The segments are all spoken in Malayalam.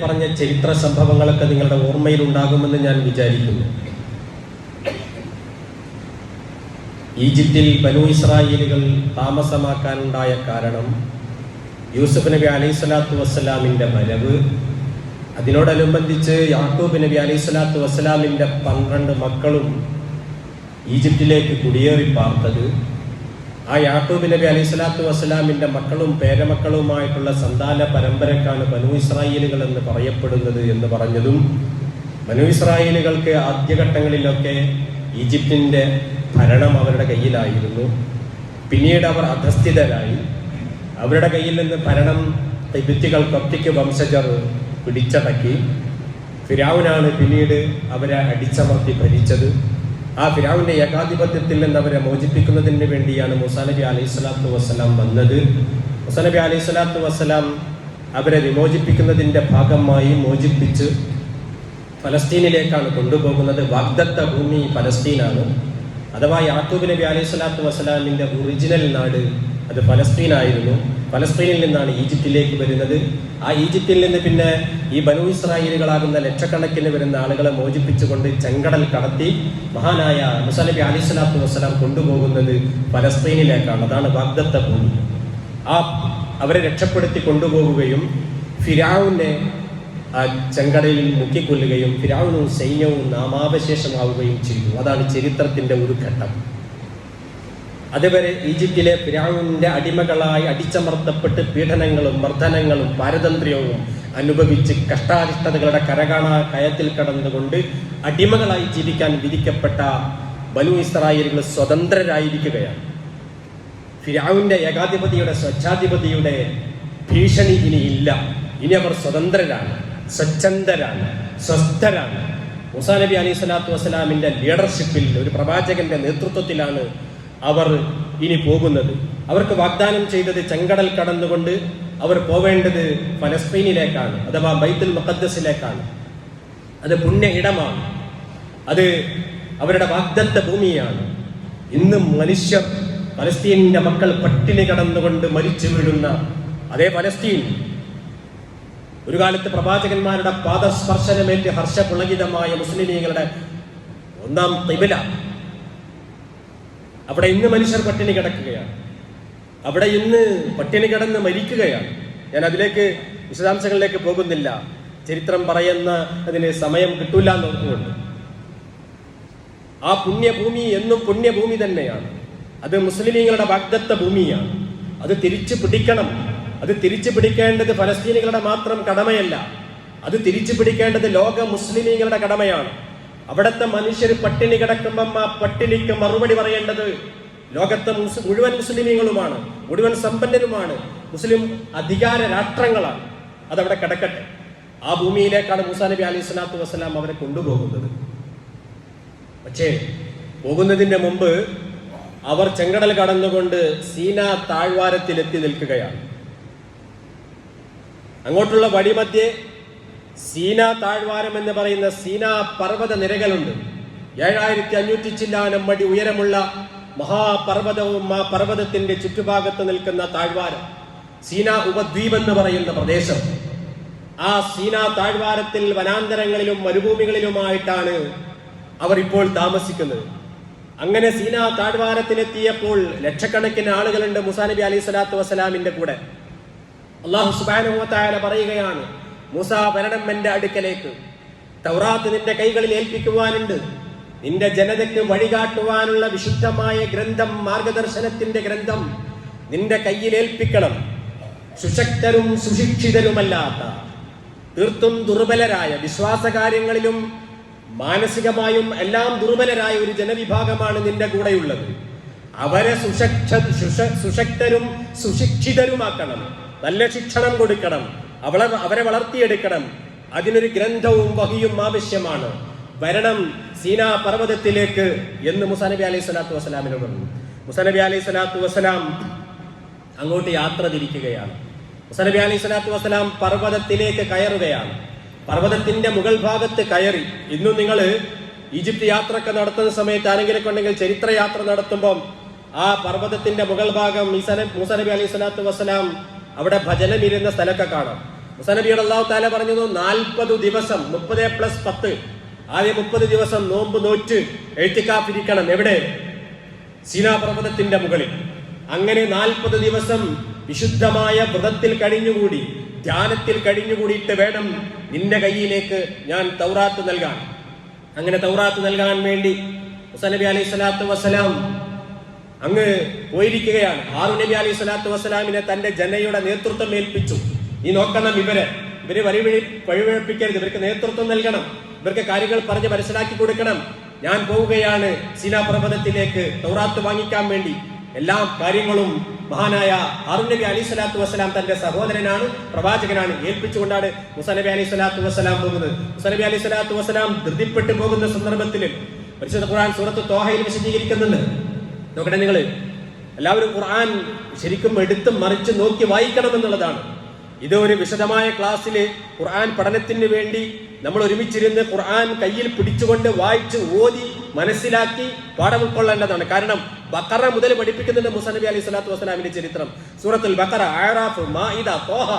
പറഞ്ഞ ചരിത്ര സംഭവങ്ങളൊക്കെ നിങ്ങളുടെ ഓർമ്മയിൽ ഉണ്ടാകുമെന്ന് ഞാൻ വിചാരിക്കുന്നു. ഈജിപ്തിൽ ബനൂ ഇസ്രായേലുകൾ താമസമാക്കാനുണ്ടായ കാരണം യൂസുഫ് നബി അലൈഹി സ്വലാത്തു വസ്സലാമിൻ്റെ വരവ്, അതിനോടനുബന്ധിച്ച് യാക്കൂബ് നബി അലൈഹി സ്വലാത്തു വസ്സലാമിൻ്റെ 12 മക്കളും ഈജിപ്തിലേക്ക് കുടിയേറി പാർത്തത്, ആ യാക്കൂബ് നബി അലൈഹി സ്വലാത്തു വസ്സലാമിൻ്റെ മക്കളും പേരമക്കളുമായിട്ടുള്ള സന്താന പരമ്പരക്കാണ് ബനൂ ഇസ്രായേലുകൾ എന്ന് പറയപ്പെടുന്നത് എന്ന് പറഞ്ഞതും, ബനൂ ഇസ്രായേലുകൾക്ക് ആദ്യഘട്ടങ്ങളിലൊക്കെ ഈജിപ്തിൻ്റെ ഭരണം അവരുടെ കയ്യിലായിരുന്നു. പിന്നീട് അവർ അധസ്ഥിതരായി. അവരുടെ കയ്യിൽ നിന്ന് ഭരണം തിബിത്തികൾ കൊപ്റ്റിക് വംശജർ പിടിച്ചടക്കി. ഫിരൗനാണ് പിന്നീട് അവരെ അടിച്ചമർത്തി ഭരിച്ചത്. ആ ഫിരൗന്റെ ഏകാധിപത്യത്തിൽ നിന്ന് അവരെ മോചിപ്പിക്കുന്നതിന് വേണ്ടിയാണ് മൂസാ നബി അലൈഹി സ്വലാത്തു വസ്സലാം വന്നത്. മൂസാ നബി അലൈഹി സ്വലാത്തു വസ്സലാം അവരെ വിമോചിപ്പിക്കുന്നതിൻ്റെ ഭാഗമായി മോചിപ്പിച്ച് ഫലസ്തീനിലേക്കാണ് കൊണ്ടുപോകുന്നത്. വാഗ്ദത്ത ഭൂമി ഫലസ്തീനാണ്. അഥവാ യാക്കൂബ് നബി അലൈഹി സ്വലാത്തു വസ്സലാമിൻ്റെ ഒറിജിനൽ നാട് അത് ഫലസ്തീനായിരുന്നു. ഫലസ്തീനിൽ നിന്നാണ് ഈജിപ്തിലേക്ക് വരുന്നത്. ആ ഈജിപ്തിൽ നിന്ന് പിന്നെ ഈ ബനൂ ഇസ്രായേലുകളാകുന്ന ലക്ഷക്കണക്കിന് വരുന്ന ആളുകളെ മോചിപ്പിച്ചുകൊണ്ട് ചെങ്കടൽ കടത്തി മഹാനായ മൂസാ നബി അലൈഹി സ്വലാത്തു വസ്സലാം കൊണ്ടുപോകുന്നത് ഫലസ്തീനിലേക്കാണ്. അതാണ് വാഗ്ദത്ത ഭൂമി. അവരെ രക്ഷപ്പെടുത്തി കൊണ്ടുപോകുകയും ഫിരൗനെ ആ ചെങ്കടലിൽ മുക്കിക്കൊല്ലുകയും ഫിരൗനും സൈന്യവും നാമാവശേഷമാവുകയും ചെയ്തു. അതാണ് ചരിത്രത്തിന്റെ ഒരു ഘട്ടം. അതുവരെ ഈജിപ്തിലെ ഫിരൗന്റെ അടിമകളായി അടിച്ചമർത്തപ്പെട്ട് പീഡനങ്ങളും മർദ്ദനങ്ങളും പാരതന്ത്ര്യവും അനുഭവിച്ച് കഷ്ടാരിഷ്ടതകളുടെ കരകാണാ കയത്തിൽ കടന്നുകൊണ്ട് അടിമകളായി ജീവിക്കാൻ വിധിക്കപ്പെട്ട ബനൂ ഇസ്രായേലുകൾ സ്വതന്ത്രരായിരിക്കുകയാണ്. ഫിരൗന്റെ ഏകാധിപതിയുടെ സ്വച്ഛാധിപതിയുടെ ഭീഷണി ഇനിയില്ല. ഇനി അവർ സ്വതന്ത്രരാണ്, സ്വച്ഛന്തരാണ്, സ്വസ്ഥരാണ്. മൂസാ നബി അലൈഹി സ്വലാത്തു വസ്സലാമിന്റെ ലീഡർഷിപ്പിൽ, ഒരു പ്രവാചകന്റെ നേതൃത്വത്തിലാണ് അവർ ഇനി പോകുന്നത്. അവർക്ക് വാഗ്ദാനം ചെയ്തത് ചെങ്കടൽ കടന്നുകൊണ്ട് അവർ പോവേണ്ടത് ഫലസ്തീനിലേക്കാണ്, അഥവാ ബൈത്തുൽ മുഖദ്ദസിലേക്കാണ്. അത് പുണ്യ ഇടമാണ്, അത് അവരുടെ വാഗ്ദത്ത ഭൂമിയാണ്. ഇന്ന് മനുഷ്യർ, ഫലസ്തീനിന്റെ മക്കൾ പട്ടിണി കടന്നുകൊണ്ട് മരിച്ചു വീഴുന്ന അതേ ഫലസ്തീൻ, ഒരു കാലത്ത് പ്രവാചകന്മാരുടെ പാദസ്പർശനമേറ്റ് ഹർഷപുളകിതമായ മുസ്ലിമീങ്ങളുടെ ഒന്നാം ഖിബ്ല, അവിടെ ഇന്ന് മനുഷ്യർ പട്ടിണി കിടക്കുകയാണ്. അവിടെ ഇന്ന് പട്ടിണി കിടന്ന് മരിക്കുകയാണ്. ഞാൻ അതിലേക്ക് വിശദാംശങ്ങളിലേക്ക് പോകുന്നില്ല, ചരിത്രം പറയുന്ന അതിന് സമയം കിട്ടൂല എന്നോർത്തുകൊണ്ട്. ആ പുണ്യഭൂമി എന്നും പുണ്യഭൂമി തന്നെയാണ്. അത് മുസ്ലിമീങ്ങളുടെ വാഗ്ദത്ത ഭൂമിയാണ്. അത് തിരിച്ചു പിടിക്കണം. അത് തിരിച്ചു പിടിക്കേണ്ടത് ഫലസ്തീനികളുടെ മാത്രം കടമയല്ല, അത് തിരിച്ചു പിടിക്കേണ്ടത് ലോക മുസ്ലിമീങ്ങളുടെ കടമയാണ്. അവിടുത്തെ മനുഷ്യർ പട്ടിണി കിടക്കുമ്പം ആ പട്ടിണിക്ക് മറുപടി പറയേണ്ടത് ലോകത്തെ മുഴുവൻ മുസ്ലിമീങ്ങളുമാണ്, മുഴുവൻ സമ്പന്നരുമാണ്, മുസ്ലിം അധികാര രാഷ്ട്രങ്ങളാണ്. അതവിടെ കിടക്കട്ടെ. ആ ഭൂമിയിലേക്കാണ് മൂസാ നബി അലൈഹി സ്വലാത്തു വസ്സലാം അവരെ കൊണ്ടുപോകുന്നത്. പക്ഷേ പോകുന്നതിന്റെ മുമ്പ് അവർ ചെങ്കടൽ കടന്നുകൊണ്ട് സീനാ താഴ്വാരത്തിലെത്തി നിൽക്കുകയാണ്. അങ്ങോട്ടുള്ള വഴിമധ്യേ സീനാ താഴ്വാരം എന്ന് പറയുന്ന സീനാ പർവ്വത നിരകളുണ്ട്. 7500 ചില്ലാനം അടി ഉയരമുള്ള മഹാപർവ്വതവും ആ പർവ്വതത്തിന്റെ ചുറ്റുഭാഗത്ത് നിൽക്കുന്ന താഴ്വാരം സീനാ ഉപദ്വീപ് എന്ന് പറയുന്ന പ്രദേശം. ആ സീനാ താഴ്വാരത്തിൽ വനാന്തരങ്ങളിലും മരുഭൂമികളിലുമായിട്ടാണ് അവർ ഇപ്പോൾ താമസിക്കുന്നത്. അങ്ങനെ സീനാ താഴ്വാരത്തിലെത്തിയപ്പോൾ ലക്ഷക്കണക്കിന് ആളുകളുണ്ട് മൂസാ നബി അലൈഹി സ്വലാത്തു വസ്സലാമിന്റെ കൂടെ. അല്ലാഹു സുബ്ഹാനഹു വ തആല പറയുകയാണ്, മൂസാ വരണം എന്റെ അടുക്കലേക്ക്, തൗറാത്ത് നിന്റെ കൈകളിൽ ഏൽപ്പിക്കുവാനുണ്ട്, നിന്റെ ജനതയ്ക്ക് വഴികാട്ടുവാനുള്ള വിശുദ്ധമായ ഗ്രന്ഥം, മാർഗദർശനത്തിന്റെ ഗ്രന്ഥം നിന്റെ കയ്യിൽ ഏൽപ്പിക്കണം. സുശക്തരും സുശിക്ഷിതരുമല്ലാത്ത, തീർത്തും ദുർബലരായ, വിശ്വാസകാര്യങ്ങളിലും മാനസികമായും എല്ലാം ദുർബലരായ ഒരു ജനവിഭാഗമാണ് നിന്റെ കൂടെയുള്ളത്. അവരെ സുശക്തരും സുശിക്ഷിതരുമാക്കണം. നല്ല ശിക്ഷണം കൊടുക്കണം, അവരെ വളർത്തിയെടുക്കണം. അതിനൊരു ഗ്രന്ഥവും വഹിയും ആവശ്യമാണ്. വരണം സീനാ പർവ്വതത്തിലേക്ക് എന്ന് മൂസാ നബി അലൈഹി സ്വലാത്തു വസ്സലാമിനോട് പറഞ്ഞു. മൂസാ നബി അലൈഹി സ്വലാത്തു വസ്സലാം അങ്ങോട്ട് യാത്ര തിരിക്കുകയാണ്. മൂസാ നബി അലൈഹി സ്വലാത്തു വസ്സലാം പർവ്വതത്തിലേക്ക് കയറുകയാണ്. പർവ്വതത്തിന്റെ മുകൾ ഭാഗത്ത് കയറി. ഇന്നും നിങ്ങൾ ഈജിപ്ത് യാത്രയൊക്കെ നടത്തുന്ന സമയത്ത് ആരെങ്കിലും ഉണ്ടെങ്കിൽ ചരിത്രയാത്ര നടത്തുമ്പോൾ ആ പർവ്വതത്തിന്റെ മുകൾ ഭാഗം മൂസാ നബി അലൈഹി സ്വലാത്തു വസ്സലാം അവിടെ ഭജനം ഇരുന്ന സ്ഥലമൊക്കെ കാണാം. മൂസാ നബിയോട് അല്ലാഹു തആല പറഞ്ഞു 40 ദിവസം 30+10 ആദ്യം 30 ദിവസം നോമ്പ് നോറ്റ് എഴുത്തിക്കാഫിരിക്കണം. എവിടെ? സീനാ പർവ്വതത്തിന്റെ മുകളിൽ. അങ്ങനെ 40 ദിവസം വിശുദ്ധമായ വ്രതത്തിൽ കഴിഞ്ഞുകൂടി, ധ്യാനത്തിൽ കഴിഞ്ഞുകൂടിയിട്ട് വേണം നിന്റെ കയ്യിലേക്ക് ഞാൻ തൗറാത്ത് നൽകാൻ. അങ്ങനെ തൗറാത്ത് നൽകാൻ വേണ്ടി മൂസാ നബി അലൈഹി സ്വലാത്തു വസ്സലാം അങ്ങ് പോയിരിക്കുകയാണ്. ഹാറൂൻ നബി അലൈഹി സ്വലാത്തു വസ്സലാമിനെ തന്റെ ജനയുടെ നേതൃത്വം ഏൽപ്പിച്ചു. നീ നോക്കണം, ഇവരെ വഴിപിഴപ്പിക്കരുത്, ഇവർക്ക് നേതൃത്വം നൽകണം, ഇവർക്ക് കാര്യങ്ങൾ പറഞ്ഞ് മനസ്സിലാക്കി കൊടുക്കണം. ഞാൻ പോവുകയാണ് സീനാ പർവ്വതത്തിലേക്ക് തൗറാത്ത് വാങ്ങിക്കാൻ വേണ്ടി. എല്ലാ കാര്യങ്ങളും മഹാനായ ഹാറൂൻ നബി അലൈഹി സ്വലാത്തു വസ്സലാം തന്റെ സഹോദരനാണ്, പ്രവാചകനാണ്, ഏൽപ്പിച്ചുകൊണ്ടാണ് മൂസാ നബി അലൈഹി സ്വലാത്തു വസ്സലാം പോകുന്നത്. മൂസാ നബി അലൈഹി സ്വലാത്തു വസ്സലാം ധൃതിപ്പെട്ടു പോകുന്ന സന്ദർഭത്തിൽ പരിശുദ്ധ ഖുർആൻ സൂറത്ത് ത്വാഹയിൽ വിശദീകരിക്കുന്നുണ്ട്. നോക്കട്ടെ, നിങ്ങൾ എല്ലാവരും ഖുർആൻ ശരിക്കും എടുത്ത് മറിച്ച് നോക്കി വായിക്കണമെന്നുള്ളതാണ്. ഇത് ഒരു വിശദമായ ക്ലാസ്സിൽ ഖുർആൻ പഠനത്തിന് വേണ്ടി നമ്മൾ ഒരുമിച്ചിരുന്ന് ഖുർആൻ കയ്യിൽ പിടിച്ചുകൊണ്ട് വായിച്ച് ഓതി മനസ്സിലാക്കി പാഠം ഉൾക്കൊള്ളേണ്ടതാണ്. കാരണം ബഖറ മുതൽ പഠിപ്പിക്കുന്നുണ്ട് മൂസാ നബി അലൈഹി സ്വലാത്തു വസ്സലാമിന്റെ ചരിത്രം. സൂറത്തുൽ ബഖറ, അഅറാഫ്, മാഇദ, ത്വാഹ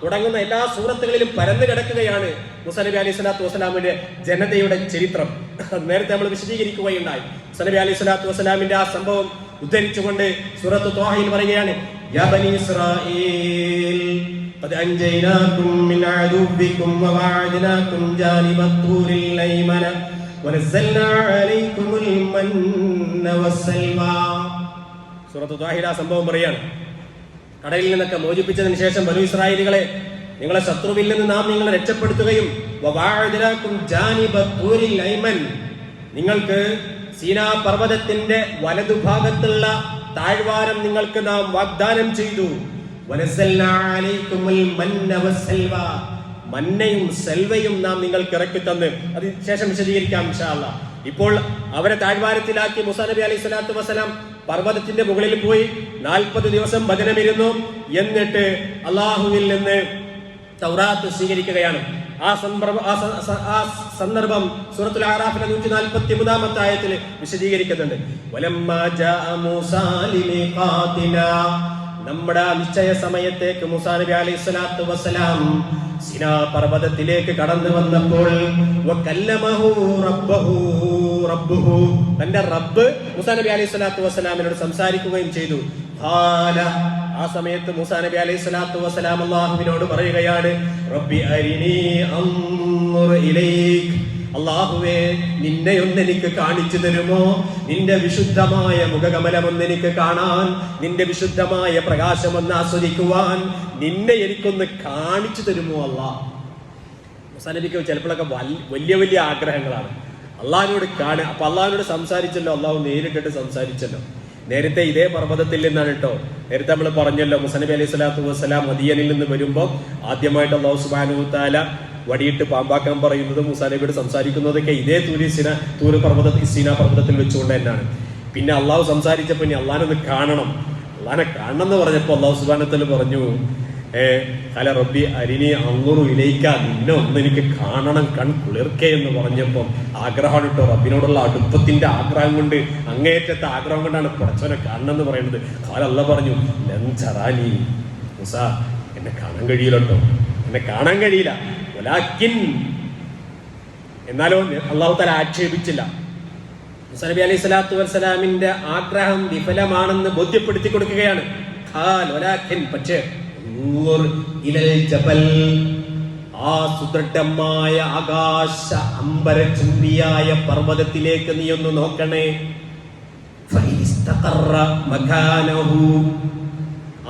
തുടങ്ങുന്ന എല്ലാ സൂറത്തുകളിലും പരന്നു കിടക്കുകയാണ് മൂസാ നബി അലൈഹി സ്വലാത്തു വസ്സലാമിന്റെ ജനതയുടെ ചരിത്രം. നേരത്തെ നമ്മൾ വിശദീകരിക്കുകയുണ്ടായി. മൂസാ നബി അലൈഹി സ്വലാത്തു വസ്സലാമിന്റെ ആ സംഭവം ഉദ്ധരിച്ചുകൊണ്ട് സൂറത്ത് ത്വാഹയിൽ പറയുകയാണ്, യാ ബനി ഇസ്രായീൽ ഖദ് അൻജയ്നാകും മിൻ അദുവ്വികും വവഅദ്നാകും ജാനിബത്തുൽ അയ്മന വനസ്സൽനാ അലൈകുമുൽ മന്ന വസ്സൽവാ. സൂറത്ത് ത്വാഹയിലെ ആ സംഭവം പറയാണ്. കടലിൽ നിന്നൊക്കെ മോചിപ്പിച്ചതിന് ശേഷം ബനൂ ഇസ്രായേലികളെ, നിങ്ങളെ ശത്രുവിൽ നിന്ന് നാം നിങ്ങളെ രക്ഷപ്പെടുത്തുകയും വവഅദ്നാകും ജാനിബത്തുൽ അയ്മൻ, നിങ്ങൾക്ക് സീനാ പർവ്വതത്തിന്റെ വലതുഭാഗത്തുള്ള താഴ്വാരം നിങ്ങൾക്ക് നാം വാഗ്ദാനം ചെയ്തു. വനസ്സൽനാ അലൈകുമുൽ മന്ന വസ്സൽവാ, മന്നയും സെൽവയും നാം നിങ്ങൾക്ക് ഇറക്കി തന്ന്. അതിന് ശേഷം വിശദീകരിക്കാം ഇൻഷാ അല്ലാഹ്. ഇപ്പോൾ അവരെ താഴ്വാരത്തിലാക്കി മൂസാ നബി അലൈഹി സ്വലാത്തു വസ്സലാം പർവ്വതത്തിന്റെ മുകളിൽ പോയി 40 ദിവസം ഭജനമിരുന്നു. എന്നിട്ട് അള്ളാഹുവിൽ നിന്ന് തൗറാത്ത് സ്വീകരിക്കുകയാണ്. ആ സന്ദർഭം സൂറത്തുൽ അഅറാഫിലെ 143-ാമത്തെ ആയത്തിൽ വിശദീകരിക്കുന്നുണ്ട്. വലമ്മാ ജാഅ മൂസാ ലിമീഖാതിനാ, നമ്മുടെ നിശ്ചയ സമയത്തേക്ക് മൂസാ നബി അലൈഹി സ്വലാത്തു വസ്സലാം സിനാ പർവ്വതത്തിലേക്ക് കടന്നു വന്നപ്പോൾ വകല്ലമഹു റബ്ബുഹു, തന്റെ റബ്ബ് മൂസാ നബി അലൈഹി സ്വലാത്തു വസ്സലാമിനോട് സംസാരിക്കുകയും ചെയ്തു. ആ സമയത്ത് മൂസാ നബി അലൈഹി സ്വലാത്തു വസ്സലാം അല്ലാഹുവിനോട് പറയുകയാണ്, റബ്ബി അരിനി അൻദുർ ഇലൈക്, അല്ലാഹുവേ നിന്നെ ഒന്ന് എനിക്ക് കാണിച്ചു തരുമോ? നിന്റെ വിശുദ്ധമായ മുഖകമലം ഒന്ന് എനിക്ക് കാണാൻ, നിന്റെ വിശുദ്ധമായ പ്രകാശം ഒന്ന് ആസ്വദിക്കുവാൻ നിന്നെ എനിക്കൊന്ന് കാണിച്ചു തരുമോ അല്ലാഹ്? മൂസാ നബിക്ക് ചിലപ്പോഴൊക്കെ വലിയ വലിയ ആഗ്രഹങ്ങളാണ്. അള്ളാഹിനോട് കാണുക. അപ്പൊ അള്ളാഹിനോട് സംസാരിച്ചല്ലോ, അള്ളാഹു നേരിട്ടിട്ട് സംസാരിച്ചല്ലോ. നേരത്തെ ഇതേ പർവ്വതത്തിൽ നിന്നാണ് കേട്ടോ. നേരത്തെ നമ്മൾ പറഞ്ഞല്ലോ, മൂസാ നബി അലൈഹി സ്വലാത്തു വസ്സലാം മദിയനിൽ നിന്ന് വരുമ്പോൾ ആദ്യമായിട്ട് അല്ലാഹു സുബ്ഹാനഹു വ തആല വടിയിട്ട് പാമ്പാക്കാൻ പറയുന്നത്, മൂസാ നബിയോട് സംസാരിക്കുന്നതൊക്കെ ഇതേ തൂര് പർവ്വതത്തിൽ സീനാ പർവ്വതത്തിൽ വെച്ചുകൊണ്ട് തന്നെയാണ്. പിന്നെ അള്ളാഹു സംസാരിച്ചപ്പോൾ ഇനി അള്ളാഹിനെ കാണണം, അള്ളാഹിനെ കാണണം എന്ന് പറഞ്ഞപ്പോൾ അള്ളാഹു സുബ്ഹാനഹു വ തആല പറഞ്ഞു, ഖല റബ്ബി അരിനി അൻദുറു ഇലൈക, നിന്നെ ഒന്ന് എനിക്ക് കാണണം, കൺ കുളിർക്കേ എന്ന് പറഞ്ഞപ്പം ആഗ്രഹമാണ് കേട്ടോ. റബ്ബിനോടുള്ള അടുപ്പത്തിന്റെ ആഗ്രഹം കൊണ്ട്, അങ്ങേറ്റത്തെ ആഗ്രഹം കൊണ്ടാണ് പടച്ചവനെ കാണണം എന്ന് പറയുന്നത്. ഖാല അല്ലാഹ് പറഞ്ഞു, ലൻ തറാനി, മൂസാ എന്നെ കാണാൻ കഴിയില്ല കേട്ടോ, എന്നെ കാണാൻ കഴിയില്ല. വലാകിൻ, എന്നാലോ അല്ലാഹു തആല ആക്ഷേപിച്ചില്ല. മൂസാ നബി അലൈഹി സ്വലാത്തു വസ്സലാമിന്റെ ആഗ്രഹം വിഫലമാണെന്ന് ബോധ്യപ്പെടുത്തി കൊടുക്കുകയാണ്. ഖാൽ വലാകിൻ, പക്ഷേ ആ സുദൃഢമായ ആകാശ അമ്പരചുംബിയായ പർവ്വതത്തിലേക്ക് നീ ഒന്ന് നോക്കണേ.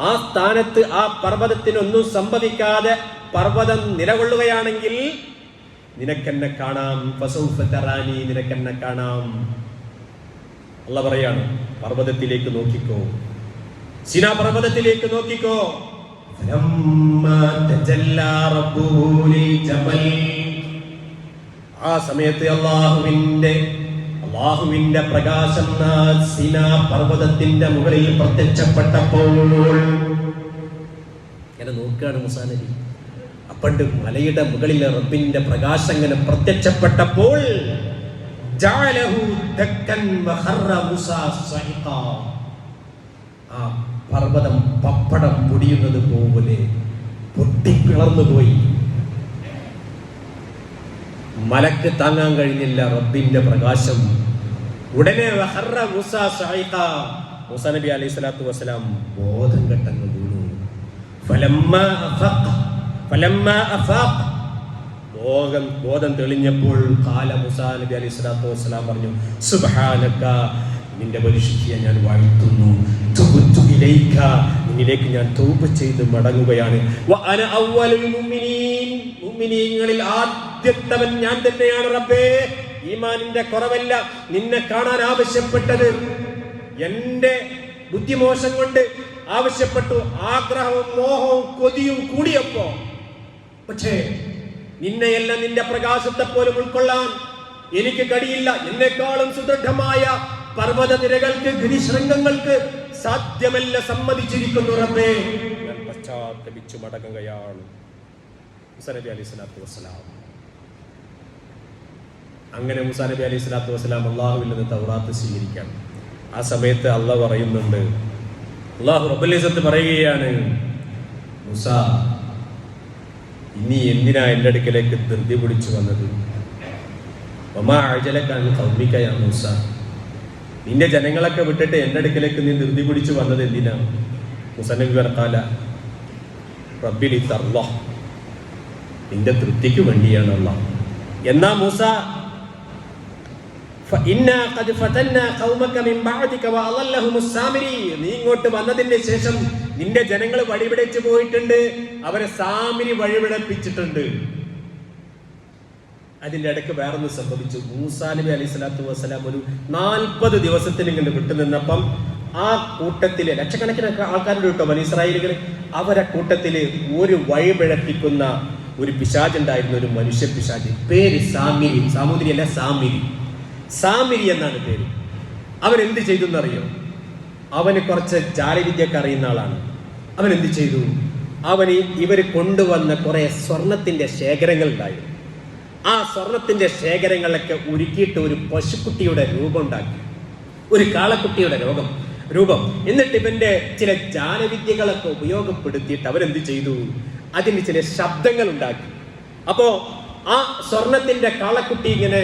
ആ സ്ഥാനത്ത് ആ പർവ്വതത്തിനൊന്നും സംഭവിക്കാതെ പർവ്വതം നിലകൊള്ളുകയാണെങ്കിൽ നിനക്കെന്നെ കാണാം. നിനക്കെന്നെ കാണാം. അല്ലാഹ് പറയാണ്, പർവ്വതത്തിലേക്ക് നോക്കിക്കോ, സിനാ പർവ്വതത്തിലേക്ക് നോക്കിക്കോ. ആ സമയത്ത് അള്ളാഹുവിന്റെ പ്രകാശം സിനാ പർവ്വതത്തിന്റെ മുകളിൽ പ്രത്യക്ഷപ്പെട്ടപ്പോൾ ഇങ്ങനെ നോക്കുകയാണ് മൂസാ നബി. അപ്പണ്ട് മലയുടെ മുകളിൽ റബ്ബിന്റെ പ്രകാശം ഇങ്ങനെ പ്രത്യക്ഷപ്പെട്ടപ്പോൾ ആ പർവ്വതം പപ്പടം പൊടിയുന്നത് പോലെ പൊട്ടിപ്പിളർന്നുപോയി. മലക്ക് താങ്ങാൻ കഴിഞ്ഞില്ല റബ്ബിന്റെ പ്രകാശം. ഉടനെ മൂസാ നബി അലൈഹി സ്വലാത്തു വസ്സലാം ബോധം കെട്ടങ്ങ് വീണു. ബോധം തെളിഞ്ഞപ്പോൾ കാല മൂസാ നബി അലൈഹി സ്വലാത്തു വസ്സലാം പറഞ്ഞു, സുബ്ഹാനക, നിന്റെ പരിശുദ്ധിയെ ഞാൻ വാഴ്ത്തുന്നു. തുബ്തു ഇലൈക, നിന്നിലേക്ക് ഞാൻ തൗബ ചെയ്ത് മടങ്ങുകയാണ്. വഅന അവ്വലുൽ മുഅ്മിനീൻ, മുഅ്മിനീങ്ങളിൽ ആദ്യത്തവൻ ഞാൻ തന്നെയാണ് റബ്ബേ. ഈമാനിന്റെ കുറവല്ല നിന്നെ കാണാൻ ആവശ്യപ്പെട്ടത്. എന്റെ ബുദ്ധിമോശം കൊണ്ട് ആവശ്യപ്പെട്ടു, ആഗ്രഹവും മോഹവും കൊതിയും കൂടിയപ്പോ. പക്ഷേ നിന്നെയെല്ലാം നിന്റെ പ്രകാശത്തെ പോലും ഉൾക്കൊള്ളാൻ എനിക്ക് കഴിയില്ല. എന്നെക്കാളും സുദൃഢമായ പർവ്വത നിരകൾക്ക്, ഗിരിശൃംഗങ്ങൾക്ക് സാധ്യമല്ല. സമ്മതിച്ചിരിക്കുന്നു റബ്ബേ, ഞാൻ പശ്ചാത്തപിച്ചു മടങ്ങുകയാണ്. മൂസാ നബി അലൈഹി സ്വലാത്തു വസ്സലാം. അങ്ങനെ മൂസാ നബി അലൈഹി സ്വലാത്തു വസ്സലാം അള്ളാഹുവിൽ നിന്ന് തൗറാത്ത് സ്വീകരിക്കാം. ആ സമയത്ത് അള്ളാഹ് പറയുന്നുണ്ട്, അള്ളാഹു റബ്ബുൽ ഇസ്സത്ത് പറയുകയാണ്, മൂസാ, ഇനി എന്തിനാ എൻ്റെ അടുക്കലേക്ക് ധൃതി പിടിച്ചു വന്നത്? വമാ അഅജലക അൻ ഖൗമിക യാ മൂസാ, നിന്റെ ജനങ്ങളൊക്കെ വിട്ടിട്ട് എൻ്റെ അടുക്കലേക്ക് നീ ധൃതി പിടിച്ചു വന്നത് എന്തിനാ? മൂസാ നബി പറഞ്ഞ, റബ്ബി ലിതർള, നിന്റെ തൃപ്തിക്ക് വേണ്ടിയാണ് അല്ലാഹ്. എന്നാ മൂസ, ഫഇന്നാ ഖദ് ഫതന്നാ ഖൗമക മിൻ ബഅദിക വഅളല്ലഹുമുസ് സാമിരി, നീ ഇങ്ങോട്ട് വന്നതിന്റെ ശേഷം നിന്റെ ജനങ്ങൾ വഴിപിഴച്ചു പോയിട്ടുണ്ട്, അവരെ സാമിരി വഴിപിഴപ്പിച്ചിട്ടുണ്ട്. അതിന്റെ ഇടയ്ക്ക് വേറൊന്ന് സംഭവിച്ചു. മൂസാ നബി അലൈഹി സ്വലാത്തു വസ്സലാം ഒരു 40 ദിവസത്തിന് ഇങ്ങനെ വിട്ടുനിന്നപ്പം ആ കൂട്ടത്തില് ലക്ഷക്കണക്കിന് ആൾക്കാരുടെ കേട്ടോ ബനി ഇസ്രായേലുകൾ, അവരെ കൂട്ടത്തില് ഒരു വഴിപിഴപ്പിക്കുന്ന ഒരു പിശാചുണ്ടായിരുന്നു, ഒരു മനുഷ്യ പിശാച്. പേര് സാമിരി, സാമൂതിരി അല്ല, സാമിരി. സാമിരി എന്നാണ് പേര്. അവൻ എന്ത് ചെയ്തു എന്നറിയോ? അവന് കുറച്ച് ജാലവിദ്യയൊക്കെ അറിയുന്ന ആളാണ്. അവൻ എന്ത് ചെയ്തു? അവന് ഇവർ കൊണ്ടുവന്ന കുറെ സ്വർണത്തിന്റെ ശേഖരങ്ങൾ ഉണ്ടായിരുന്നു. ആ സ്വർണത്തിന്റെ ശേഖരങ്ങളൊക്കെ ഉരുക്കിയിട്ട് ഒരു പശുക്കുട്ടിയുടെ രൂപം ഉണ്ടാക്കി, ഒരു കാളക്കുട്ടിയുടെ രൂപം. എന്നിട്ട് ഇവന്റെ ചില ജാലവിദ്യകളൊക്കെ ഉപയോഗപ്പെടുത്തിയിട്ട് അവരെന്ത് ചെയ്തു? അതിന് ചില ശബ്ദങ്ങൾ ഉണ്ടാക്കി. അപ്പോ ആ സ്വർണത്തിന്റെ കാളക്കുട്ടി ഇങ്ങനെ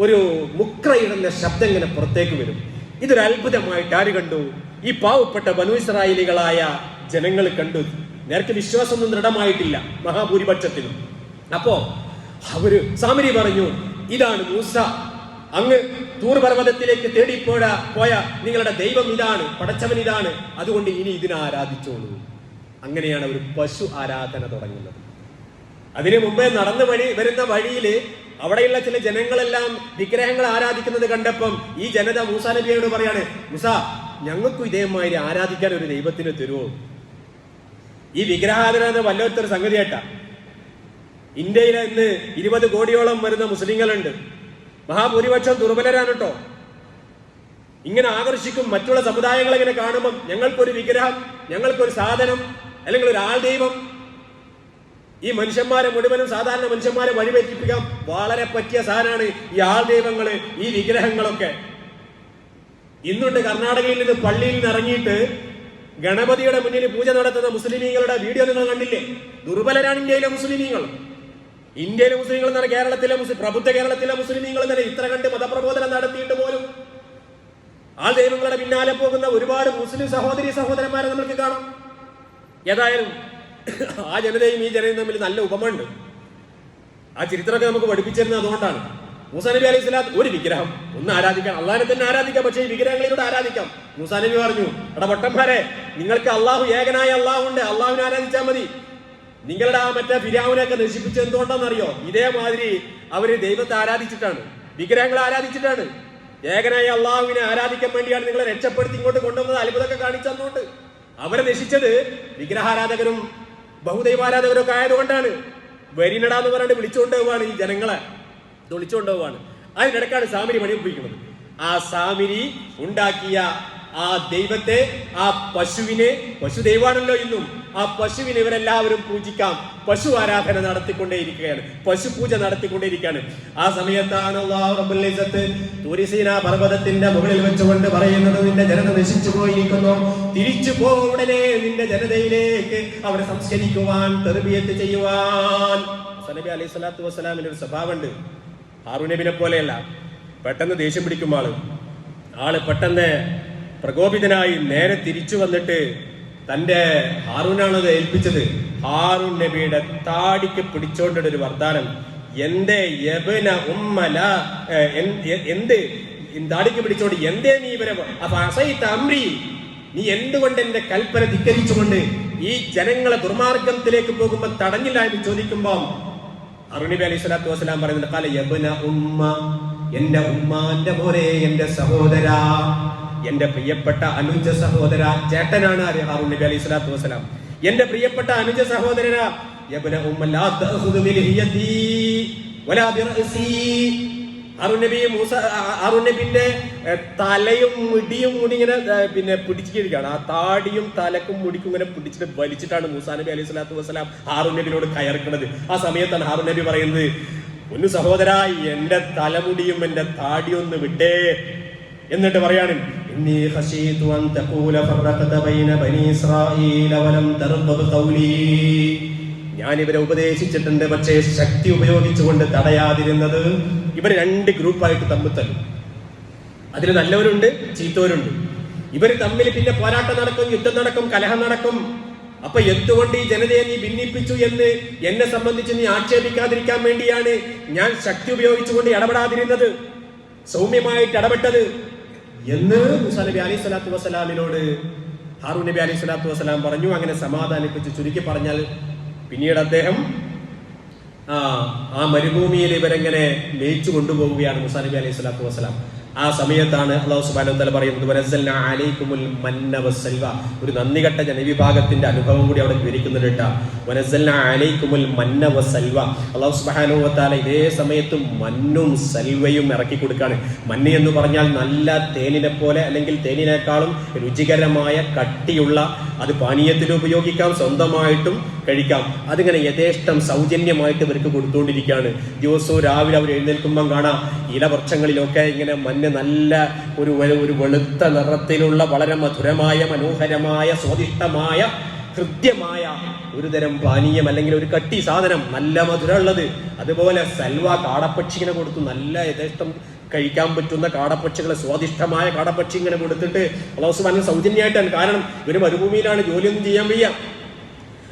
ഒരു മുക്രയിടുന്ന ശബ്ദം ഇങ്ങനെ പുറത്തേക്ക് വരും. ഇതൊരു അത്ഭുതമായിട്ട് ആര് കണ്ടു? ഈ പാവപ്പെട്ട ബനൂ ഇസ്രായേലികളായ ജനങ്ങൾ കണ്ടു. നേരത്തെ വിശ്വാസമൊന്നും ദൃഢമായിട്ടില്ല മഹാഭൂരിപക്ഷത്തിനും. അപ്പോ അവര് സാമരി പറഞ്ഞു, ഇതാണ് മൂസ, അങ്ങ് തൂർ പർവ്വതത്തിലേക്ക് പോയ നിങ്ങളുടെ ദൈവം ഇതാണ്, പടച്ചവൻ ഇതാണ്, അതുകൊണ്ട് ഇനി ഇതിനെ ആരാധിച്ചോളൂ. അങ്ങനെയാണ് ഒരു പശു ആരാധന തുടങ്ങുന്നത്. അതിനു മുമ്പേ നടന്നു വരുന്ന വഴിയില് അവിടെയുള്ള ചില ജനങ്ങളെല്ലാം വിഗ്രഹങ്ങൾ ആരാധിക്കുന്നത് കണ്ടപ്പം ഈ ജനത മൂസാ നബിയോട് പറയാണ്, മൂസാ, ഞങ്ങൾക്കും ഇതേമാതിരി ആരാധിക്കാൻ ഒരു ദൈവത്തിന് തരുമോ? ഈ വിഗ്രഹാരാധന വല്ലാത്തൊരു സംഗതിയായിട്ടാ. ഇന്ത്യയിൽ ഇന്ന് 20 കോടിയോളം വരുന്ന മുസ്ലിങ്ങളുണ്ട്. മഹാഭൂരിപക്ഷം ദുർബലരാണ് കേട്ടോ. ഇങ്ങനെ ആകർഷിക്കും മറ്റുള്ള സമുദായങ്ങളെ ഇങ്ങനെ കാണുമ്പം, ഞങ്ങൾക്കൊരു വിഗ്രഹം, ഞങ്ങൾക്കൊരു സാധനം, അല്ലെങ്കിൽ ഒരു ആൾ ദൈവം. ഈ മനുഷ്യന്മാരെ മുഴുവനും, സാധാരണ മനുഷ്യന്മാരെ വഴിവെറ്റിപ്പിക്കാൻ വളരെ പറ്റിയ സാധനമാണ് ഈ ആൾ ദൈവങ്ങള്, ഈ വിഗ്രഹങ്ങളൊക്കെ. ഇന്നുണ്ട് കർണാടകയിൽ നിന്ന് പള്ളിയിൽ നിന്ന് ഇറങ്ങിയിട്ട് ഗണപതിയുടെ മുന്നിൽ പൂജ നടത്തുന്ന മുസ്ലിമീങ്ങളുടെ വീഡിയോ നിങ്ങൾ കണ്ടില്ലേ? ദുർബലരാണ് ഇന്ത്യയിലെ മുസ്ലിമീങ്ങൾ. ഇന്ത്യയിലെ മുസ്ലിങ്ങൾ എന്നാണ് കേരളത്തിലെ പ്രബുദ്ധ കേരളത്തിലെ മുസ്ലിമീങ്ങൾ തന്നെ ഇത്ര കണ്ട് മതപ്രബോധനം നടത്തിയിട്ട് പോലും ആൾ ദൈവങ്ങളുടെ പിന്നാലെ പോകുന്ന ഒരുപാട് മുസ്ലിം സഹോദരന്മാരെ നമുക്ക് കാണാം. ഏതായാലും ആ ജനതയും ഈ ജനതയും തമ്മിൽ നല്ല ഉപമയുണ്ട്. ആ ചരിത്രമൊക്കെ നമുക്ക് പഠിപ്പിച്ചിരുന്നത് അതുകൊണ്ടാണ്. മൂസാ നബി അലൈഹി സ്വലാത്ത് ഒരു വിഗ്രഹം ഒന്ന് ആരാധിക്കാം, അള്ളാഹിനെ തന്നെ ആരാധിക്കാം, പക്ഷേ ഈ വിഗ്രഹങ്ങളിലൂടെ ആരാധിക്കാം. മൂസാ നബി പറഞ്ഞു, എടാ പൊട്ടന്മാരെ, നിങ്ങൾക്ക് അള്ളാഹു ഏകനായ അള്ളാഹു ഉണ്ട്, അള്ളാഹുവിനെ ആരാധിച്ചാൽ മതി. നിങ്ങളുടെ ആ മറ്റേ ഫിർഔനെയൊക്കെ നശിപ്പിച്ചത് എന്തുകൊണ്ടാണെന്നറിയോ? ഇതേമാതിരി അവര് ദൈവത്തെ ആരാധിച്ചിട്ടാണ്, വിഗ്രഹങ്ങളെ ആരാധിച്ചിട്ടാണ്. ഏകനായ അള്ളാഹുവിനെ ആരാധിക്കാൻ വേണ്ടിയാണ് നിങ്ങളെ രക്ഷപ്പെടുത്തി ഇങ്ങോട്ട് കൊണ്ടുവന്നത്, അത്ഭുതമൊക്കെ കാണിച്ചതുകൊണ്ട്. അവരെ നശിച്ചത് വിഗ്രഹാരാധകരും ബഹുദൈവാരാധകരും ഒക്കെ ആയതുകൊണ്ടാണ്. വരിനടാന്ന് പറഞ്ഞിട്ട് വിളിച്ചുകൊണ്ട് പോവാണ് ഈ ജനങ്ങളെ, വിളിച്ചുകൊണ്ട് പോവാണ്. അതിനിടക്കാണ് സാമിരി പണിയൊപ്പിക്കുന്നത്. ആ സാമിരി ഉണ്ടാക്കിയ ആ ദൈവത്തെ, ആ പശുവിനെ, പശു ദൈവമാണല്ലോ ഇന്നും, ആ ആ പശുവിനെ ഇവരെല്ലാവരും പൂജിക്കാം. പശു ആരാധന നടത്തിക്കൊണ്ടേയിരിക്കുകയാണ്, പശുപൂജ നടത്തിക്കൊണ്ടേയിരിക്കുകയാണ്. ആ സമയത്താണ് അല്ലാഹു റബ്ബുൽ ഇസ്സത്ത് തൂരി സീനാ പർവ്വതത്തിന്റെ മുകളിൽ വെച്ചുകൊണ്ട് പറയുന്നത്, നിന്റെ ജനത നശിച്ചു പോയിരിക്കുന്നു, തിരിച്ചു പോ ഉടനെ നിന്റെ ജനതയിലേക്ക് അവരെ സംസ്കരിക്കുവാൻ, തർബിയത്ത് ചെയ്യുവാൻ. നബി അലൈഹി സ്വലാത്തു വസ്സലാമിന്റെ ഒരു സ്വഭാവമുണ്ട്. ഹാറൂൻ നബിനെ പോലെയല്ല, പെട്ടെന്ന് ദേഷ്യം പിടിക്കും ആള് പെട്ടെന്ന് പ്രകോപിതനായി നേരെ തിരിച്ചു വന്നിട്ട് തന്റെ ഹാറൂനാണത് ഏൽപ്പിച്ചത്. ഹാറൂൻ നബിയുടെ താടിക്ക് പിടിച്ചോണ്ടൊരു വർദ്ധാനം, എന്റെ യബ്ന ഉമ്മല, എന്ത് താടിക്ക് പിടിച്ചോണ്ട് എന്തേ നീ ഇവരെ അമ്രി, നീ എന്തുകൊണ്ട് എന്റെ കൽപ്പന ധിക്കരിച്ചുകൊണ്ട് ഈ ജനങ്ങളെ ദുർമാർഗത്തിലേക്ക് പോകുമ്പോൾ തടഞ്ഞില്ല എന്ന് ചോദിക്കുമ്പോ ഹാറൂൻ നബി അലൈഹി സ്വലാത്തു വസ്സലാം പറയുന്നുണ്ട്, ഖാല യബ്ന ഉമ്മ, എന്റെ ഉമ്മാന്റെ മോനെ, എന്റെ സഹോദര, എന്റെ പ്രിയപ്പെട്ട അനുജ സഹോദര. ചേട്ടനാണ് ഹാറൂൻ നബി അലൈഹി സ്വലാത്തു വസ്സലാം. എന്റെ പ്രിയപ്പെട്ട അനുജ സഹോദരന, യബ്ന ഉമ്മ ലാ തഅഖുദു ബിലിഹിയതി വലാ ബിറഅസി. ഹാറൂൻ നബിന്റെ തലയും മുടിയും കൂടി ഇങ്ങനെ പിന്നെ പിടിച്ചിരിക്കുകയാണ്. ആ താടിയും തലക്കും മുടിക്കും ഇങ്ങനെ പിടിച്ചിട്ട് വലിച്ചിട്ടാണ് മൂസാ നബി അലൈഹി സ്വലാത്തു വസ്സലാം ഹാറൂൻ നബിനോട് കയർക്കുന്നത്. ആ സമയത്താണ് ഹാറൂൻ നബി പറയുന്നത്, ഒന്ന് സഹോദര, എന്റെ തലമുടിയും എന്റെ താടിയൊന്ന് വിട്ടേ. എന്നിട്ട് പറയാണ്, ഇന്നി ഖശീതു അൻ തഖൂല ഫറഖത ബൈന ബനി ഇസ്രായീല വലം തർദബ് ഖൗലി. ഞാൻ ഇവരെ ഉപദേശിച്ചിട്ടുണ്ട്, പക്ഷേ ശക്തി ഉപയോഗിച്ചുകൊണ്ട് തടയാതിരുന്നത്. ഇവർ രണ്ട് ഗ്രൂപ്പായിട്ട് തമ്മിൽ തല്ലും. അതിൽ നല്ലവരുണ്ട്, ചീത്തവരുണ്ട്. ഇവർ തമ്മിൽ പിന്നെ പോരാട്ടം നടക്കും, യുദ്ധം നടക്കും, കലഹം നടക്കും. അപ്പൊ എന്തുകൊണ്ട് ഈ ജനതയെ നീ ഭിന്നിപ്പിച്ചു എന്ന് എന്നെ സംബന്ധിച്ച് നീ ആക്ഷേപിക്കാതിരിക്കാൻ വേണ്ടിയാണ് ഞാൻ ശക്തി ഉപയോഗിച്ചുകൊണ്ട് ഇടപെടാതിരുന്നത്, സൗമ്യമായിട്ട് ഇടപെട്ടത് എന്ന് മൂസാ നബി അലൈഹി സ്വലാത്തു വസ്സലാമിനോട് ഹാറൂൻ നബി അലൈഹി സ്വലാത്തു വസ്സലാം പറഞ്ഞു. അങ്ങനെ സമാധാനിപ്പിച്ച് ചുരുക്കി പറഞ്ഞാൽ പിന്നീട് അദ്ദേഹം ആ മരുഭൂമിയിൽ ഇവരെങ്ങനെ ലയിച്ചു കൊണ്ടുപോവുകയാണ് മൂസാ നബി അലൈഹി സ്വലാത്തു വസ്സലാം. ആ സമയത്താണ് അല്ലാഹു സുബ്ഹാനഹു വ തആല പറയുന്നത്, വനസ്സൽനാ അലൈക്കുമുൽ മന്ന വസ്സൽവ. ഒരു നന്ദികെട്ട ജനവിഭാഗത്തിന്റെ അനുഭവം കൂടി അവിടെ വിവരിക്കുന്നുണ്ട്. വനസ്സൽനാ അലൈക്കുമുൽ മന്ന വസ്സൽവ. അല്ലാഹു സുബ്ഹാനഹു വ തആല ഇതേ സമയത്ത് മന്നും സൽവയും ഇറക്കി കൊടുക്കാണ്. മന്ന് എന്ന് പറഞ്ഞാൽ നല്ല തേനിനെ പോലെ, അല്ലെങ്കിൽ തേനിനേക്കാളും രുചികരമായ കട്ടിയുള്ള, അത് പാനീയത്തിൽ ഉപയോഗിക്കാം, സ്വന്തമായിട്ടും കഴിക്കാം. അതിങ്ങനെ യഥേഷ്ടം സൗജന്യമായിട്ട് ഇവർക്ക് കൊടുത്തുകൊണ്ടിരിക്കുകയാണ്. ദിവസവും രാവിലെ അവർ എഴുന്നേൽക്കുമ്പം കാണാം ഇലവൃക്ഷങ്ങളിലൊക്കെ ഇങ്ങനെ മഞ്ഞ നല്ല ഒരു വെളുത്ത നിറത്തിലുള്ള വളരെ മധുരമായ, മനോഹരമായ, സ്വാദിഷ്ടമായ, ഹൃദ്യമായ ഒരു തരം പാനീയം, അല്ലെങ്കിൽ ഒരു കട്ടി സാധനം, നല്ല മധുരമുള്ളത്. അതുപോലെ സൽവ, കാടപ്പക്ഷിങ്ങനെ കൊടുത്തു, നല്ല യഥേഷ്ടം കഴിക്കാൻ പറ്റുന്ന കാടപ്പക്ഷികളെ, സ്വാദിഷ്ടമായ കാടപ്പക്ഷി ഇങ്ങനെ കൊടുത്തിട്ട് അല്ലാഹു സുബ്ഹാനഹു സൗജന്യമായിട്ടാണ്. കാരണം ഇവര് മരുഭൂമിയിലാണ്, ജോലിയൊന്നും ചെയ്യാൻ വയ്യ,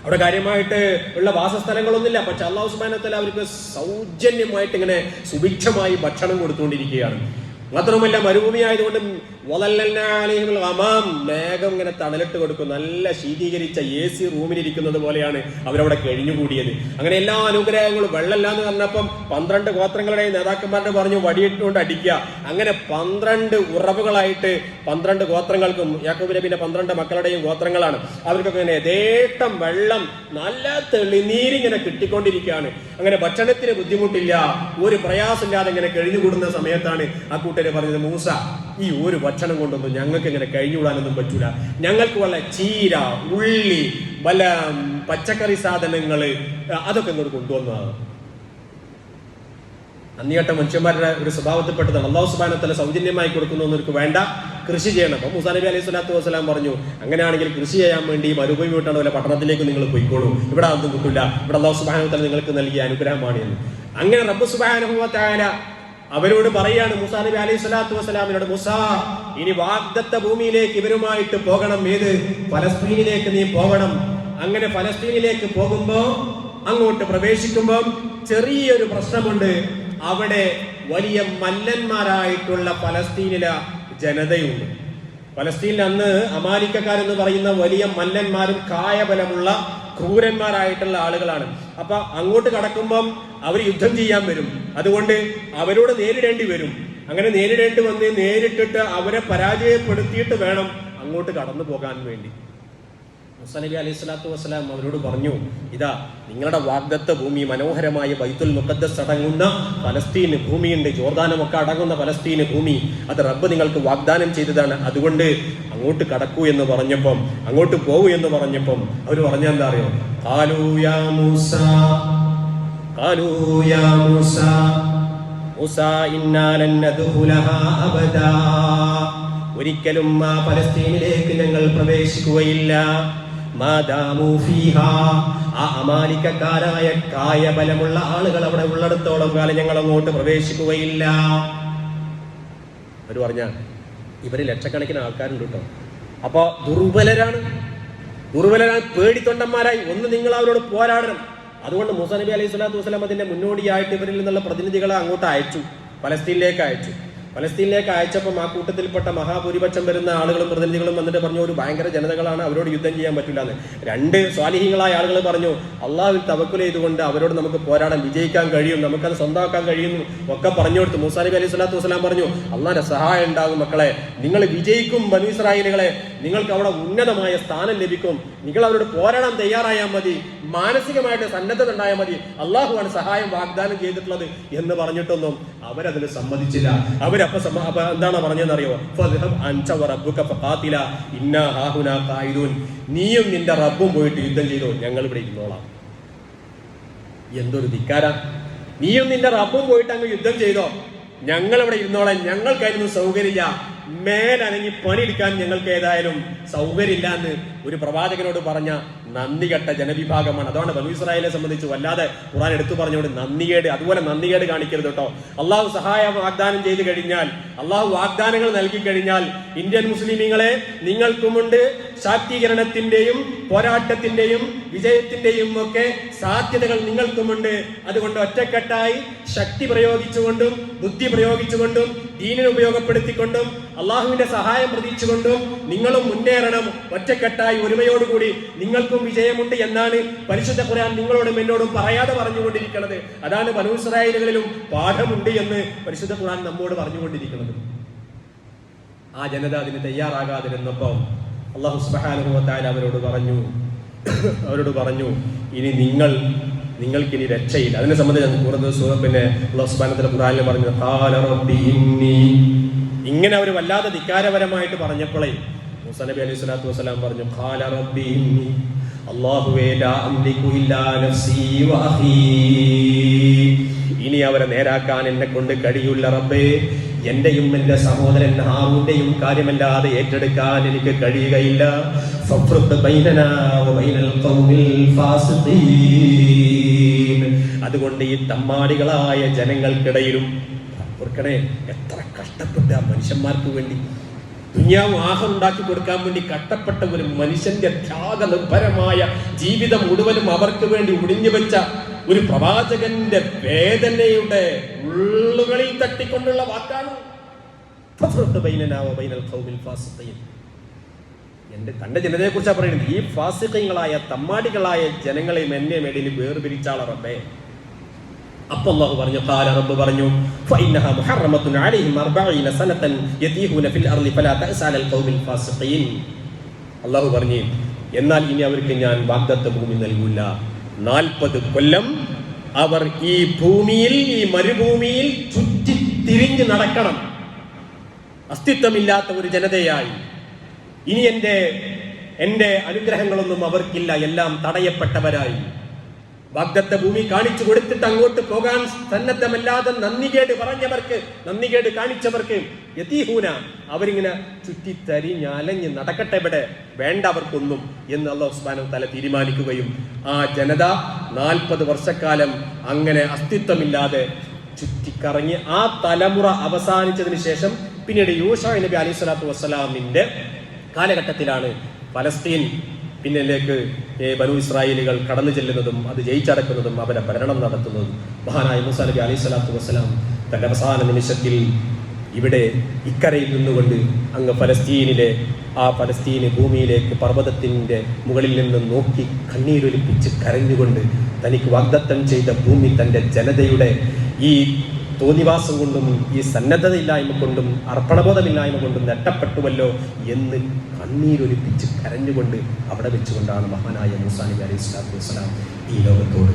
അവിടെ കാര്യമായിട്ട് ഉള്ള വാസസ്ഥലങ്ങളൊന്നുമില്ല. പക്ഷെ അല്ലാഹു സുബ്ഹാനഹു വ തആല അവർക്ക് സൗജന്യമായിട്ട് ഇങ്ങനെ സുഭിക്ഷമായി ഭക്ഷണം കൊടുത്തുകൊണ്ടിരിക്കുകയാണ്. മാത്രമല്ല മരുഭൂമി ആയതുകൊണ്ട് മേഘം ഇങ്ങനെ തണലിട്ട് കൊടുക്കും. നല്ല ശീതീകരിച്ച AC റൂമിലിരിക്കുന്നത് പോലെയാണ് അവരവിടെ കഴിഞ്ഞുകൂടിയത്. അങ്ങനെ എല്ലാ അനുഗ്രഹങ്ങളും. വെള്ളമില്ല എന്ന് പറഞ്ഞപ്പം 12 ഗോത്രങ്ങളുടെയും നേതാക്കന്മാരുടെ പറഞ്ഞു വടിയിട്ടുകൊണ്ട് അടിക്കുക. അങ്ങനെ 12 ഉറവുകളായിട്ട് 12 ഗോത്രങ്ങൾക്കും, യാക്കൂബ് നബിയുടെ 12 മക്കളുടെയും ഗോത്രങ്ങളാണ്. അവർക്കൊക്കെ ഇങ്ങനെ യഥേഷ്ടം വെള്ളം, നല്ല തെളിനീരിങ്ങനെ കിട്ടിക്കൊണ്ടിരിക്കുകയാണ്. അങ്ങനെ ഭക്ഷണത്തിന് ബുദ്ധിമുട്ടില്ല, ഒരു പ്രയാസമില്ലാതെ ഇങ്ങനെ കഴിഞ്ഞുകൂടുന്ന സമയത്താണ് ആ കൂട്ടര് പറഞ്ഞത്, മൂസ, ഈ ഒരു ഭക്ഷണം കൊണ്ടൊന്നും ഞങ്ങൾക്ക് ഇങ്ങനെ കഴിഞ്ഞുകൂടാനൊന്നും പറ്റൂല. ഞങ്ങൾക്ക് വല്ല ചീര, ഉള്ളി, വല്ല പച്ചക്കറി സാധനങ്ങള് അതൊക്കെ ഇങ്ങോട്ട് കൊണ്ടുവന്നതാണ്. നന്ദികെട്ട മനുഷ്യന്മാരുടെ ഒരു സ്വഭാവത്തിൽപ്പെട്ടതാണ്. അല്ലാഹു സുബ്ഹാനഹു വ തആല സൗജന്യമായി കൊടുക്കുന്നവർക്ക് വേണ്ട കൃഷി ചെയ്യണം. അപ്പൊ മൂസാ നബി അലൈഹി സ്വലാത്തു വസ്സലാം പറഞ്ഞു, അങ്ങനെയാണെങ്കിൽ കൃഷി ചെയ്യാൻ വേണ്ടി മരുഭൂമി വിട്ടാണ് വല്ല പട്ടണത്തിലേക്ക് നിങ്ങൾ പോയിക്കോളൂ, ഇവിടെ അതൊന്നും കിട്ടില്ല, ഇവിടെ അല്ലാഹു സുബ്ഹാനഹു വ തആല നിങ്ങൾക്ക് നൽകിയ അനുഗ്രഹമാണ് എന്ന്. അങ്ങനെ റബ്ബ് സുബ്ഹാനഹു വ തആല അവരോട് പറയാണ്, മൂസാ നബി അലൈഹി സ്വലാത്തു വസ്സലാമിനോട്, മൂസാ, ഇനി വാഗ്ദത്ത ഭൂമിയിലേക്ക് ഇവരുമായിട്ട് പോകണം. ഏത്? ഫലസ്തീനിലേക്ക് നീ പോകണം. അങ്ങനെ ഫലസ്തീനിലേക്ക് പോകുമ്പോ, അങ്ങോട്ട് പ്രവേശിക്കുമ്പോൾ ചെറിയൊരു പ്രശ്നമുണ്ട്. അവിടെ വലിയ മല്ലന്മാരായിട്ടുള്ള ഫലസ്തീനിലെ ജനതയുണ്ട്. ഫലസ്തീനിൽ അന്ന് അമാലിക്കക്കാരെന്ന് പറയുന്ന വലിയ മല്ലന്മാരും കായബലമുള്ള ക്രൂരന്മാരായിട്ടുള്ള ആളുകളാണ്. അപ്പൊ അങ്ങോട്ട് കടക്കുമ്പം അവർ യുദ്ധം ചെയ്യാൻ വരും. അതുകൊണ്ട് അവരോട് നേരിടേണ്ടി വരും. അങ്ങനെ നേരിടേണ്ടി വന്ന് നേരിട്ടിട്ട് അവരെ പരാജയപ്പെടുത്തിയിട്ട് വേണം അങ്ങോട്ട് കടന്നു പോകാൻ വേണ്ടി. മൂസാ നബി അലൈഹി സ്വലാത്തു വസ്സലാം അവരോട് പറഞ്ഞു, ഇതാ നിങ്ങളുടെ വാഗ്ദത്ത ഭൂമി, മനോഹരമായ ബൈത്തുൽ മുഖദ്ദസ് അടങ്ങുന്ന ഫലസ്തീന് ഭൂമിയുണ്ട്, ജോർദാനുമൊക്കെ അടങ്ങുന്ന ഫലസ്തീന് ഭൂമി, അത് റബ്ബ് നിങ്ങൾക്ക് വാഗ്ദാനം ചെയ്തതാണ്. അതുകൊണ്ട് അങ്ങോട്ട് കടക്കൂ എന്ന് പറഞ്ഞപ്പം, അങ്ങോട്ട് പോകൂ എന്ന് പറഞ്ഞപ്പം അവർ പറഞ്ഞെന്താ അറിയോ? ഖാലൂ യാ മൂസാ ഇന്നാ ലൻ നദ്ഖുലഹാ അബദാ, ഒരിക്കലും ആ പലസ്തീനിലേക്ക് ഞങ്ങൾ പ്രവേശിക്കുകയില്ല. മാദാമൂ ഫീഹാ, ആ അമാലിക്കക്കാരായ കായബലമുള്ള ആളുകൾ അവിടെ ഉള്ളിടത്തോളം കാലം ഞങ്ങൾ അങ്ങോട്ട് പ്രവേശിക്കുകയില്ല. അവർ പറഞ്ഞ ഇവര് ലക്ഷക്കണക്കിന് ആൾക്കാരുണ്ട് കേട്ടോ. അപ്പൊ ദുർബലരാണ്, പേടിത്തൊണ്ടന്മാരായി. ഒന്ന് നിങ്ങൾ അവരോട് പോരാടണം. അതുകൊണ്ട് മൂസാ നബി അലൈഹി സ്വലാത്തു വസ്സലാം അതിന്റെ മുന്നോടിയായിട്ട് ഇവരിൽ നിന്നുള്ള പ്രതിനിധികളെ അങ്ങോട്ട് അയച്ചു, പലസ്തീനിലേക്ക് അയച്ചപ്പം ആ കൂട്ടത്തിൽപ്പെട്ട മഹാഭൂരിപക്ഷം വരുന്ന ആളുകളും പ്രതിനിധികളും വന്നിട്ട് പറഞ്ഞു, ഒരു ഭയങ്കര ജനതകളാണ്, അവരോട് യുദ്ധം ചെയ്യാൻ പറ്റില്ല എന്ന്. രണ്ട് സ്വാലിഹീങ്ങളായ ആളുകൾ പറഞ്ഞു, അള്ളാഹുവിൽ തവക്കുൽ ചെയ്തുകൊണ്ട് അവരോട് നമുക്ക് പോരാടാൻ വിജയിക്കാൻ കഴിയും, നമുക്കത് സ്വന്തമാക്കാൻ കഴിയുന്നു ഒക്കെ പറഞ്ഞു കൊടുത്തു. മൂസാ നബി അലൈഹി സ്വലാത്തു വസ്സലാം പറഞ്ഞു, അള്ളാഹിന്റെ സഹായം ഉണ്ടാകും മക്കളെ, നിങ്ങൾ വിജയിക്കും, ബനൂ ഇസ്രായേലുകളെ, നിങ്ങൾക്ക് അവിടെ ഉന്നതമായ സ്ഥാനം ലഭിക്കും, നിങ്ങൾ അവരോട് പോരാടാൻ തയ്യാറായാൽ മതി, മാനസികമായിട്ട് സന്നദ്ധത ഉണ്ടായാൽ മതി, അള്ളാഹുവാണ് സഹായം വാഗ്ദാനം ചെയ്തിട്ടുള്ളത് എന്ന് പറഞ്ഞിട്ടൊന്നും അവരതിന് സമ്മതിച്ചില്ല. അപ്പൊ എന്താണ് പറഞ്ഞതെന്നറിയോ? നീയും നിന്റെ റബ്ബും പോയിട്ട് യുദ്ധം ചെയ്തോ, ഞങ്ങൾ ഇവിടെ ഇരുന്നോളാം. എന്തൊരു ധിക്കാരാ! നീയും നിന്റെ റബ്ബും പോയിട്ട് അങ്ങ് യുദ്ധം ചെയ്തോ, ഞങ്ങൾ ഇവിടെ ഇരുന്നോളാം, ഞങ്ങൾക്കതിനൊന്നും സൗകര്യമില്ല, മേലനങ്ങി പണിയെടുക്കാൻ ഞങ്ങൾക്ക് ഏതായാലും സൗകര്യമില്ല എന്ന് ഒരു പ്രവാചകനോട് പറഞ്ഞ നന്ദി കെട്ട ജനവിഭാഗമാണ്. അതാണ് ബനൂ ഇസ്രായേലിനെ സംബന്ധിച്ച് വല്ലാതെ ഖുർആൻ എടുത്തു പറഞ്ഞുകൊണ്ട് നന്ദികേട്, അതുപോലെ നന്ദികേട് കാണിക്കരുത് കേട്ടോ. അള്ളാഹു സഹായം വാഗ്ദാനം ചെയ്തു കഴിഞ്ഞാൽ, അള്ളാഹു വാഗ്ദാനങ്ങൾ നൽകി കഴിഞ്ഞാൽ, ഇന്ത്യൻ മുസ്ലിമീങ്ങളെ നിങ്ങൾക്കുമുണ്ട് ശാക്തീകരണത്തിന്റെയും പോരാട്ടത്തിന്റെയും വിജയത്തിന്റെയും ഒക്കെ സാധ്യതകൾ നിങ്ങൾക്കുമുണ്ട്. അതുകൊണ്ട് ഒറ്റക്കെട്ടായി ശക്തി പ്രയോഗിച്ചുകൊണ്ടും ബുദ്ധി പ്രയോഗിച്ചുകൊണ്ടും ദീനിനെ ഉപയോഗപ്പെടുത്തിക്കൊണ്ടും അള്ളാഹുവിന്റെ സഹായം പ്രതീക്ഷിച്ചുകൊണ്ടും നിങ്ങളും മുന്നേറണം. ഒറ്റക്കെട്ടായി ഒരുമയോടുകൂടി നിങ്ങൾക്കും വിജയമുണ്ട് എന്നാണ് പരിശുദ്ധ ഖുർആൻ നിങ്ങളോടും എന്നോടും പറയാതെ പറഞ്ഞുകൊണ്ടിരിക്കുന്നത്. അതാണ് ബനൂ ഇസ്രായേലുകളിലും പാഠമുണ്ട് എന്ന് പരിശുദ്ധ ഖുർആൻ നമ്മോട് പറഞ്ഞുകൊണ്ടിരിക്കുന്നത്. ആ ജനത അതിന് തയ്യാറാകാതിരുന്നപ്പോൾ അല്ലാഹു സുബ്ഹാനഹു വ തആല അവരോട് പറഞ്ഞു ഇനി നിങ്ങൾക്കിനി രക്ഷയില്ല. അതിനെ സംബന്ധിച്ച് അല്ലാഹു സുബ്ഹാനഹു വ തആല ഖുർആനിൽ പറഞ്ഞു, ഖാല റബ്ബി ഇന്നി, ഇങ്ങനെ അവർ വല്ലാതെ ധിക്കാരപരമായിട്ട് പറഞ്ഞപ്പോഴേ മൂസാ നബി അലൈഹി സ്വലാത്തു വസ്സലാം പറഞ്ഞു, ഖാല റബ്ബി ഇന്നി, അല്ലാഹുവേ ലാ അംലികു ഇല്ലാ നഫ്സി വ അഖീ, ഇനി അവരെ നേരാക്കാൻ എന്നെ കൊണ്ട് കഴിയില്ല റബ്ബേ, എന്റെയും എന്റെ സഹോദരൻ ഹാറൂന്റെയും കാര്യമല്ലാതെ ഏറ്റെടുക്കാൻ എനിക്ക് കഴിയുകയില്ല. ഫഫ്റുഖ് ബൈനനാ വ ബൈനൽ ഖൗമിൽ ഫാസിഖീൻ, അതുകൊണ്ട് ഈ തമ്മാടികളായ ജനങ്ങൾക്കിടയിലും ഓർക്കണേ, എത്ര കഷ്ടപ്പെട്ട മനുഷ്യന്മാർക്ക് വേണ്ടി ദുനിയാവ് ആഹാരം ഉണ്ടാക്കി കൊടുക്കാൻ വേണ്ടി കഷ്ടപ്പെട്ട ഒരു മനുഷ്യന്റെ ത്യാഗനിർഭരമായ ജീവിതം മുഴുവനും അവർക്ക് വേണ്ടി ഒടിഞ്ഞു വെച്ച ഒരു പ്രവാചകന്റെ വേദനയുടെ ഉള്ളുകളിൽ തട്ടിക്കൊണ്ടുള്ള വാക്കാണ്. തന്റെ ജനതയെ കുറിച്ചാണ് പറയുന്നത്. ഈ ഫാസിഖീങ്ങളായ തമ്മാടികളായ ജനങ്ങളെയും എന്നെ മേടിയിൽ വേർപിരിച്ചാള റബ്ബേ. അപ്പോൾ അല്ലാഹു പറഞ്ഞു, ഖാല റബ്ബ് പറഞ്ഞു, ഫഇന്നഹാ മുഹറമത്തുൻ അലൈഹിം 40 സനതൻ യതീഹൂന ഫിൽ അർളി ഫലാ തഅസ അലൽ ഖൗമിൽ ഫാസിഖീൻ. അല്ലാഹു പറഞ്ഞു, എന്നാൽ ഇനി അവർക്ക് ഞാൻ വാഗ്ദത്ത ഭൂമി നൽകൂല. 40 കൊല്ലം അവർ ഈ ഭൂമിയിൽ, ഈ മരുഭൂമിയിൽ ചുറ്റി തിരിഞ്ഞ് നടക്കണം, അസ്തിത്വമില്ലാത്ത ഒരു ജനതയായി. ഇനി എന്റെ അനുഗ്രഹങ്ങളൊന്നും അവർക്കില്ല, എല്ലാം തടയപ്പെട്ടവരായി. വാഗ്ദത്ത ഭൂമി കാണിച്ചു കൊടുത്തിട്ട് അങ്ങോട്ട് പോകാൻ സന്നദ്ധമല്ലാതെ നന്ദികേട് കാണിച്ചവർക്ക് യതീഹൂന, അവരിങ്ങനെ ചുറ്റിത്തരിഞ്ഞലഞ്ഞ് നടക്കട്ടെ, ഇവിടെ വേണ്ട അവർക്കൊന്നും എന്ന് അല്ലാഹു സുബ്ഹാനഹു വ തആല തീരുമാനിക്കുകയും ആ ജനത 40 വർഷക്കാലം അങ്ങനെ അസ്തിത്വമില്ലാതെ ചുറ്റിക്കറങ്ങി ആ തലമുറ അവസാനിച്ചതിന് ശേഷം പിന്നീട് യൂശാ നബി അലൈഹി സ്വലാത്തു വസ്സലാമിന്റെ കാലഘട്ടത്തിലാണ് പലസ്തീൻ പിന്നിലേക്ക് ബനൂ ഇസ്രായേലുകൾ കടന്നു ചെല്ലുന്നതും അത് ജയിച്ചടക്കുന്നതും അവരെ ഭരണം നടത്തുന്നതും. മഹാനായ മൂസാ നബി അലൈഹി സ്വലാത്തു വസ്സലാം തന്റെ അവസാന നിമിഷത്തിൽ ഇവിടെ ഇക്കരയിൽ നിന്നുകൊണ്ട് അങ്ങ് പലസ്തീന് ഭൂമിയിലേക്ക് പർവ്വതത്തിന്റെ മുകളിൽ നിന്ന് നോക്കി കണ്ണീരൊലിപ്പിച്ച് കരഞ്ഞുകൊണ്ട് തനിക്ക് വാഗ്ദത്തം ചെയ്ത ഭൂമി തന്റെ ജനതയുടെ ഈ തോന്നിവാസം കൊണ്ടും ഈ സന്നദ്ധതയില്ലായ്മ കൊണ്ടും അർപ്പണബോധമില്ലായ്മ കൊണ്ടും നഷ്ടപ്പെട്ടുവല്ലോ എന്ന് കണ്ണീരൊലിപ്പിച്ച് കരഞ്ഞുകൊണ്ട് അവിടെ വെച്ചുകൊണ്ടാണ് മഹാനായ മൂസാ നബി അലൈഹി സ്വലാത്തു വസ്സലാം ഈ ലോകത്തോട്